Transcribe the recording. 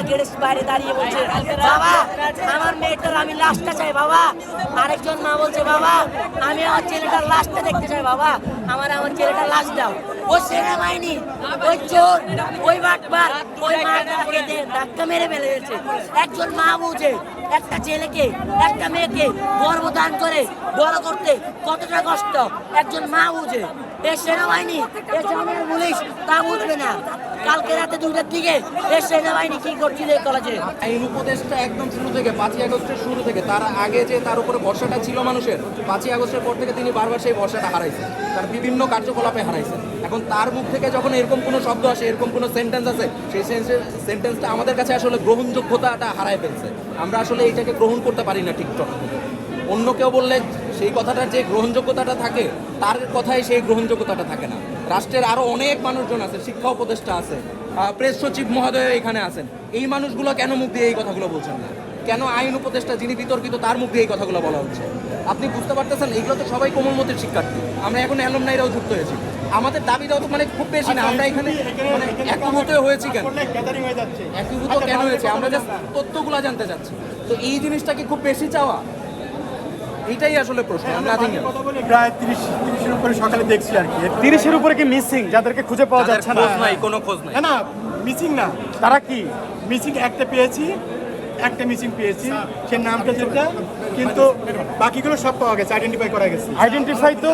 গেটের বাইরে দাঁড়িয়ে বলছে বাবা আমার মেয়েটার আমি লাশটা চাই বাবা। আরেকজন মা বলছে বাবা আমি আমার ছেলেটার লাশটা দেখতে চাই বাবা, আমার ছেলেটার লাশ দাও। ও সেনাবাহিনী, ওই চোর, ওই বাটপার, ওই মাকে ধাক্কা মেরে ফেলে দিয়েছে। একজন মা বুঝে একটা ছেলেকে একটা মেয়েকে গর্ভধান করে বড় করতে কতটা কষ্ট একজন মা বুঝে। এই সেনাবাহিনী, এই জামার পুলিশ তা বুঝবে না। কালকে রাতে 2টার দিকে এই সেনাবাহিনী কি করছিল এই কলেজে? আইন উপদেশটা একদম শুরু থেকে 5ই আগস্টের শুরু থেকে তার আগে যে তার উপরে ভরসাটা ছিল মানুষের, 5ই আগস্টের পর থেকে তিনি বারবার সেই ভরসাটা হারাইছেন, তার বিভিন্ন কার্যকলাপে হারাইছেন। এখন তার মুখ থেকে যখন এরকম কোনো শব্দ আসে, এরকম কোনো সেন্টেন্স আছে, সেই সেন্টেন্সটা আমাদের কাছে আসলে গ্রহণযোগ্যতাটা হারায় ফেলছে। আমরা আসলে এইটাকে গ্রহণ করতে পারি না টিকটক। অন্য কেউ বললে সেই কথাটার যে গ্রহণযোগ্যতাটা থাকে, তার কথায় সেই গ্রহণযোগ্যতাটা থাকে না। রাষ্ট্রের আরও অনেক মানুষজন আছে, শিক্ষা উপদেষ্টা আছে, প্রেস সচিব মহোদয় এখানে আছেন। এই মানুষগুলো কেন মুখ দিয়ে এই কথাগুলো বলছেন না? কেন আইন উপদেষ্টা যিনি বিতর্কিত তার মুখ দিয়ে এই কথাগুলো বলা হচ্ছে? আপনি বুঝতে পারতেছেন এইগুলো তো সবাই কোমলমতির শিক্ষার্থী, আমরা এখন অ্যালুমনাইরাও যুক্ত হয়েছি। আমাদের দাবি দাও তো মানে খুব বেশি না, আমরা এখানে মানে একীভূত হয়েছি কেন? একীভূত কেন হয়েছে? আমরা জাস্ট তথ্যগুলো জানতে চাচ্ছি। তো এই জিনিসটা কি খুব বেশি চাওয়া? এইটাই আসলে প্রশ্ন। প্রায় 30-এর উপরে সকালে দেখছি আর কি। 30-এর উপরে কি মিসিং, যাদেরকে খুঁজে পাওয়া যাচ্ছে না? খোঁজ নাই, কোনো খোঁজ নাই। না না, মিসিং না, তারা কি? মিসিং একটা পেয়েছি, একটা মিসিং পেয়েছি, সে নামটা যেটা, কিন্তু বাকিগুলো সব পাওয়া গেছে, আইডেন্টিফাই করা গেছে। আইডেন্টিফাই তো